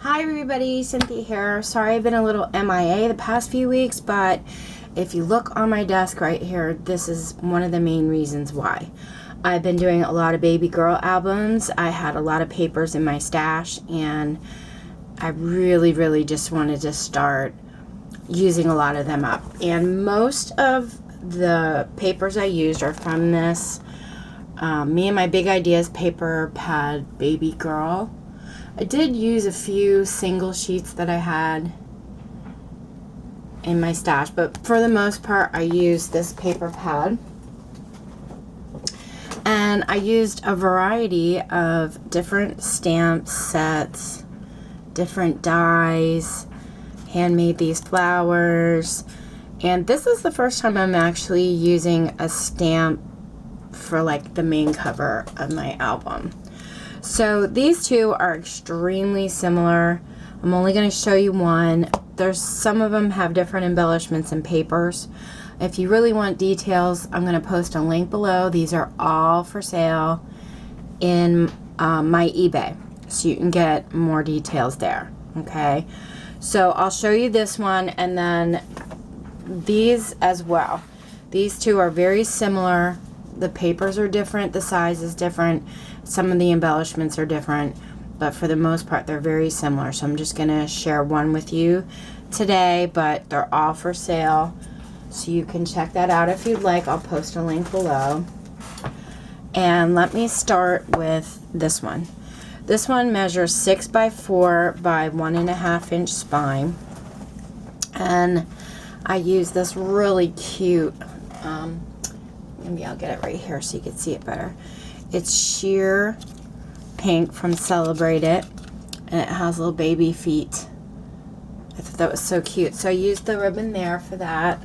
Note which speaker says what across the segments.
Speaker 1: Hi everybody, Cynthia here. Sorry I've been a little MIA the past few weeks, but if you look on my desk right here, this is one of the main reasons why. I've been doing a lot of baby girl albums. I had a lot of papers in my stash, and I really just wanted to start using a lot of them up. And most of the papers I used are from this Me and My Big Ideas paper pad baby girl. I did use a few single sheets that I had in my stash, but for the most part I used this paper pad. And I used a variety of different stamp sets, different dies, handmade these flowers, and this is the first time I'm actually using a stamp for like the main cover of my album. So these two are extremely similar. I'm only going to show you one. There's some of them have different embellishments and papers. If you really want details, I'm going to post a link below. These are all for sale in my eBay, so you can get more details there. Okay, so I'll show you this one and then these as well. These two are very similar. The papers are different, the size is different, some of the embellishments are different, but for the most part they're very similar. So I'm just going to share one with you today, but they're all for sale, so you can check that out if you'd like. I'll post a link below. And let me start with this one. This one measures 6 by 4 by 1.5 inch spine, and I use this really cute maybe I'll get it right here so you can see it better. It's sheer pink from Celebrate It, and it has little baby feet. I thought that was so cute, so I used the ribbon there for that,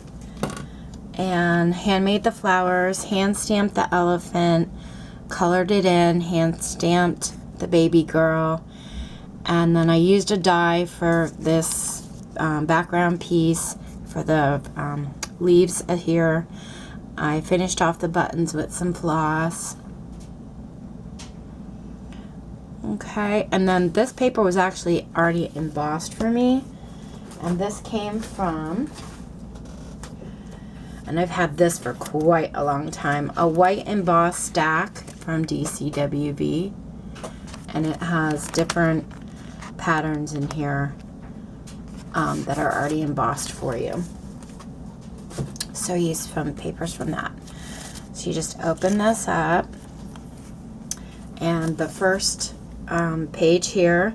Speaker 1: and handmade the flowers, hand stamped the elephant, colored it in, hand stamped the baby girl, and then I used a die for this background piece for the leaves here. I finished off the buttons with some floss. Okay, and then this paper was actually already embossed for me, and this came from, and I've had this for quite a long time, a white embossed stack from DCWV, and it has different patterns in here that are already embossed for you. So I used some papers from that. So you just open this up, and the first page here,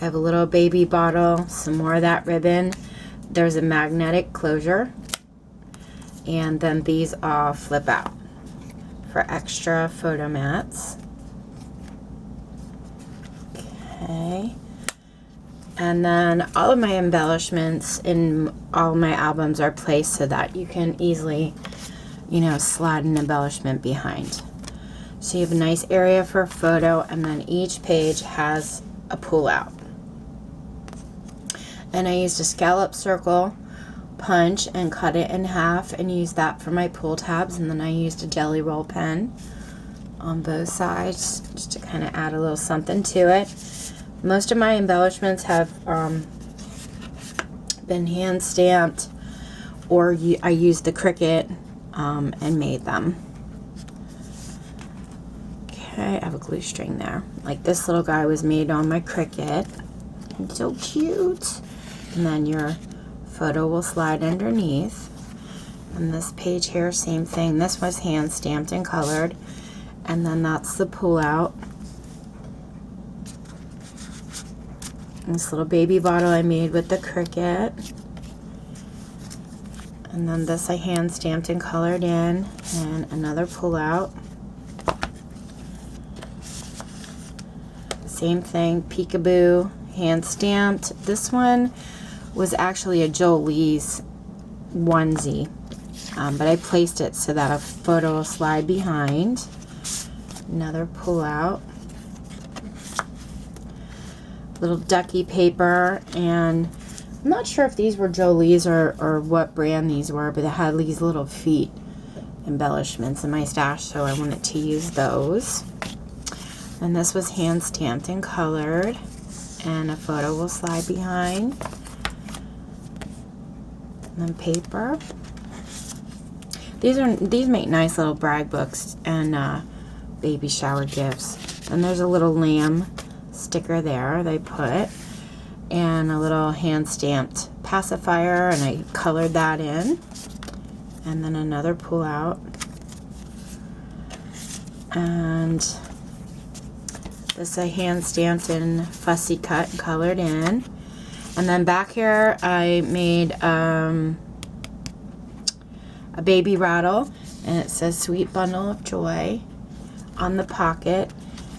Speaker 1: I have a little baby bottle, some more of that ribbon. There's a magnetic closure, and then these all flip out for extra photo mats. Okay. And then all of my embellishments in all my albums are placed so that you can easily, slide an embellishment behind. So you have a nice area for a photo, and then each page has a pull out. And I used a scallop circle punch and cut it in half and used that for my pull tabs, and then I used a jelly roll pen on both sides just to kind of add a little something to it. Most of my embellishments have been hand stamped, or I used the Cricut and made them. Okay, I have a glue string there. Like this little guy was made on my Cricut. It's so cute. And then your photo will slide underneath. And this page here, same thing. This was hand stamped and colored. And then that's the pull out. This little baby bottle I made with the Cricut, and then this I hand stamped and colored in, and another pull out. Same thing, peekaboo, hand stamped. This one was actually a Jolie's onesie, but I placed it so that a photo will slide behind. Another pull out. Little ducky paper, and I'm not sure if these were Jolie's or what brand these were, but they had these little feet embellishments in my stash, so I wanted to use those. And this was hand stamped and colored, and a photo will slide behind. And then paper. These make nice little brag books and baby shower gifts. And there's a little lamb sticker there they put, and a little hand stamped pacifier, and I colored that in. And then another pull out. And this I hand stamped and fussy cut and colored in. And then back here I made a baby rattle, and it says Sweet Bundle of Joy on the pocket.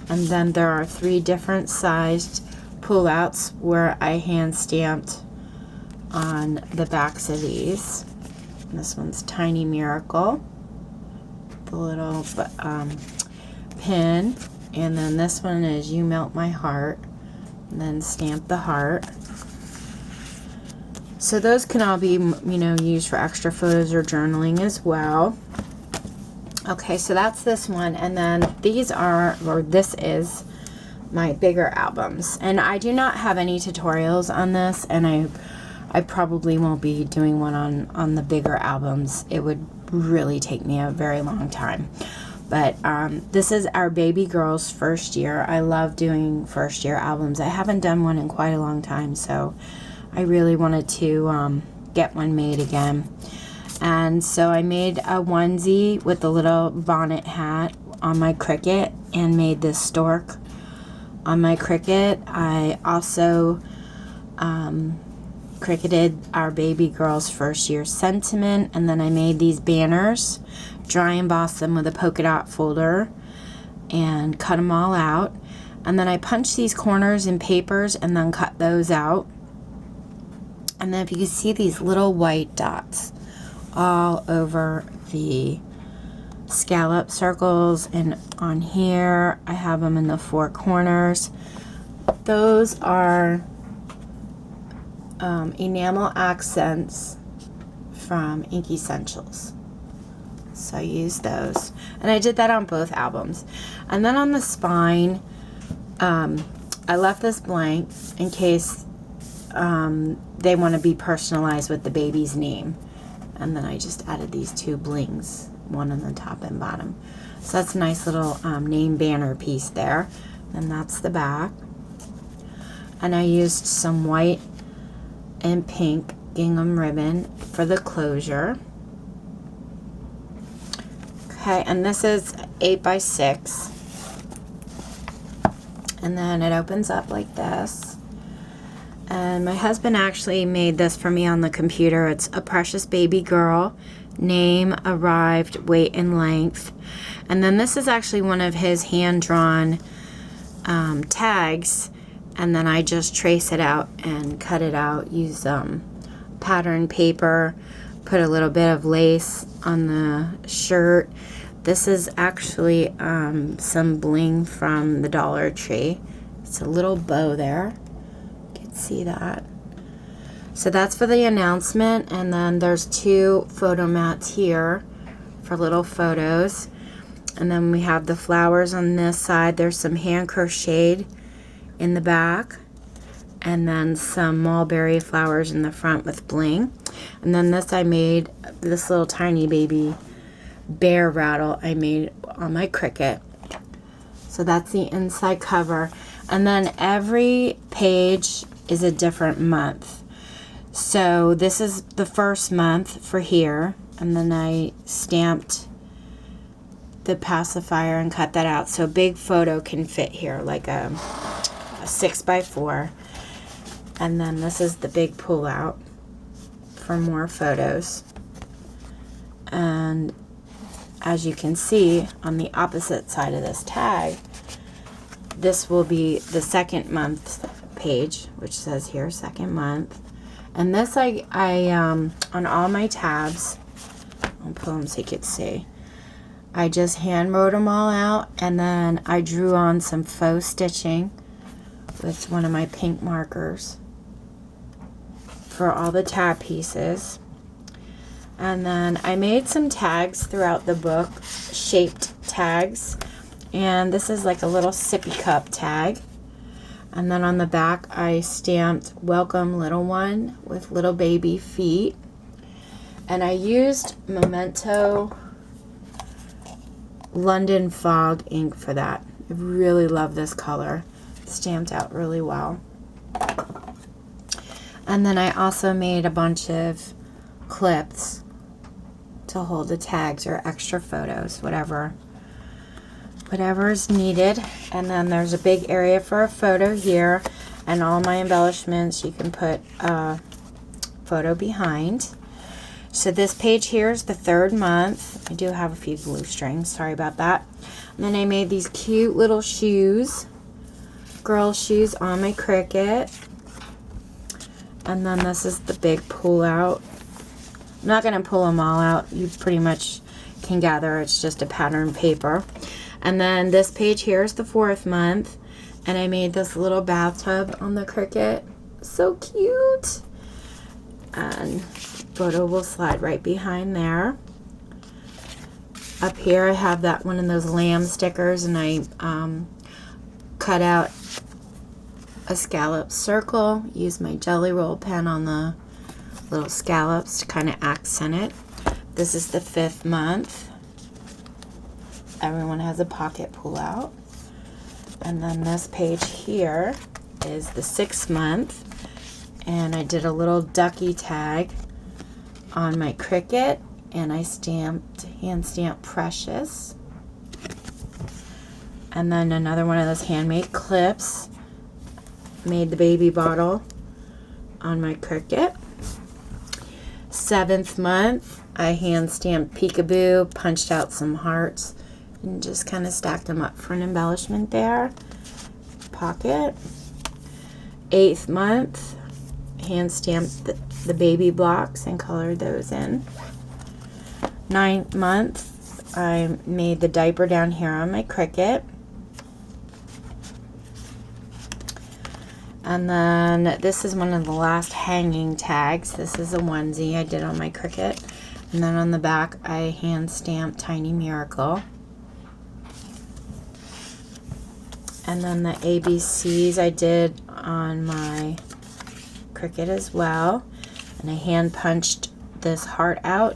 Speaker 1: And then there are 3 different sized pull-outs where I hand stamped on the backs of these. And this one's Tiny Miracle, the little pin. And then this one is You Melt My Heart, and then stamp the heart. So those can all be, used for extra photos or journaling as well. Okay, so that's this one. And then this is my bigger albums. And I do not have any tutorials on this, and I probably won't be doing one on the bigger albums. It would really take me a very long time. But this is our baby girl's first year. I love doing first year albums. I haven't done one in quite a long time, so I really wanted to get one made again. And so I made a onesie with a little bonnet hat on my Cricut and made this stork on my Cricut. I also Cricketed our baby girl's first year sentiment, and then I made these banners, dry embossed them with a polka dot folder, and cut them all out. And then I punched these corners in papers and then cut those out. And then if you can see these little white dots all over the scallop circles, and on here I have them in the 4 corners. Those are enamel accents from Ink Essentials. So I used those. And I did that on both albums. And then on the spine, I left this blank in case they want to be personalized with the baby's name. And then I just added these 2 blings, one on the top and bottom. So that's a nice little name banner piece there. And that's the back. And I used some white and pink gingham ribbon for the closure. Okay, and this is 8 by 6. And then it opens up like this. And my husband actually made this for me on the computer. It's a precious baby girl, name, arrived, weight, and length. And then this is actually one of his hand-drawn tags. And then I just trace it out and cut it out. Use pattern paper, put a little bit of lace on the shirt. This is actually some bling from the Dollar Tree. It's a little bow there. You can see that. So that's for the announcement. And then there's 2 photo mats here for little photos. And then we have the flowers on this side. There's some hand crocheted in the back, and then some mulberry flowers in the front with bling. And then this, I made this little tiny baby bear rattle I made on my Cricut. So that's the inside cover. And then every page is a different month. So this is the first month for here, and then I stamped the pacifier and cut that out so a big photo can fit here, like a 6 by 4. And then this is the big pull out for more photos. And as you can see on the opposite side of this tag, this will be the 2nd month page, which says here 2nd month. And this I on all my tabs, I'll pull them so you can see, I just hand wrote them all out, and then I drew on some faux stitching with one of my pink markers for all the tab pieces. And then I made some tags throughout the book, shaped tags. And this is like a little sippy cup tag. And then on the back, I stamped Welcome Little One with little baby feet. And I used Memento London Fog ink for that. I really love this color. It stamped out really well. And then I also made a bunch of clips to hold the tags or extra photos, whatever is needed. And then there's a big area for a photo here, and all my embellishments you can put a photo behind. So this page here is the 3rd month. I do have a few glue strings, sorry about that. And then I made these cute little shoes, girl shoes on my Cricut. And then this is the big pull out. I'm not going to pull them all out. You pretty much can gather it's just a pattern paper. And then this page here is the 4th month. And I made this little bathtub on the Cricut. So cute. And photo will slide right behind there. Up here I have that one of those lamb stickers, and I cut out a scallop circle, use my jelly roll pen on the little scallops to kind of accent it. This is the 5th month. Everyone has a pocket pull out. And then this page here is the 6th month, and I did a little ducky tag on my Cricut, and I hand stamped Precious. And then another one of those handmade clips. Made the baby bottle on my Cricut. 7th month, I hand stamped Peekaboo, punched out some hearts, and just kind of stacked them up for an embellishment there. Pocket. 8th month, hand stamped the baby blocks and colored those in. 9th month, I made the diaper down here on my Cricut. And then this is one of the last hanging tags. This is a onesie I did on my Cricut. And then on the back, I hand stamped Tiny Miracle. And then the ABCs I did on my Cricut as well. And I hand punched this heart out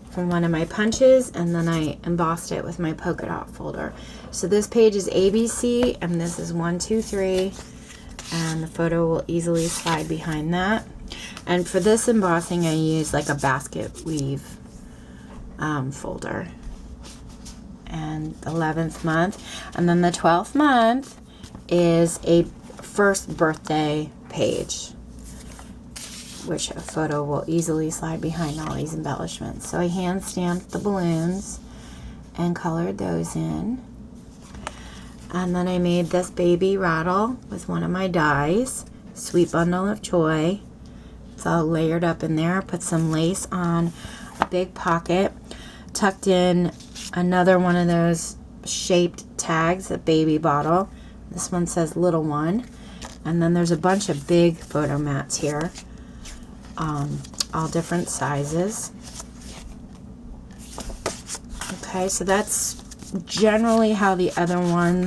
Speaker 1: from one of my punches, and then I embossed it with my polka dot folder. So this page is ABC, and this is 1, 2, 3. And the photo will easily slide behind that. And for this embossing, I use like a basket weave folder. And the 11th month. And then the 12th month is a 1st birthday page, which a photo will easily slide behind all these embellishments. So I hand stamped the balloons and colored those in. And then I made this baby rattle with one of my dies, Sweet Bundle of Joy. It's all layered up in there. Put some lace on a big pocket. Tucked in another one of those shaped tags, a baby bottle. This one says Little One. And then there's a bunch of big photo mats here, all different sizes. Okay, so that's generally how the other one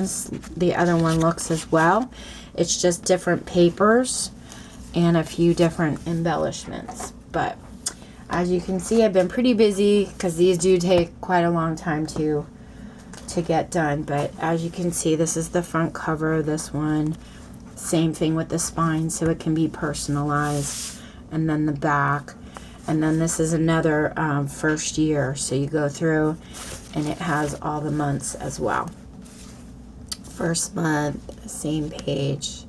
Speaker 1: looks as well. It's just different papers and a few different embellishments. But as you can see, I've been pretty busy because these do take quite a long time to get done. But as you can see, this is the front cover of this one. Same thing with the spine, so it can be personalized. And then the back. And then this is another 1st year, so you go through and it has all the months as well. 1st month, same page.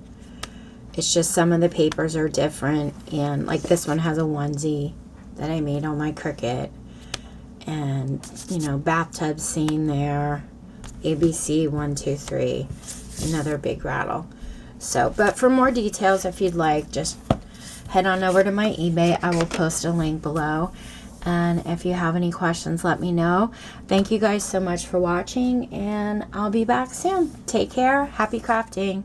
Speaker 1: It's just some of the papers are different, and like this one has a onesie that I made on my Cricut, and you know, bathtub scene there, ABC 1, 2, 3, another big rattle. So, but for more details, if you'd like, just head on over to my eBay. I will post a link below. And if you have any questions, let me know. Thank you guys so much for watching, and I'll be back soon. Take care. Happy crafting.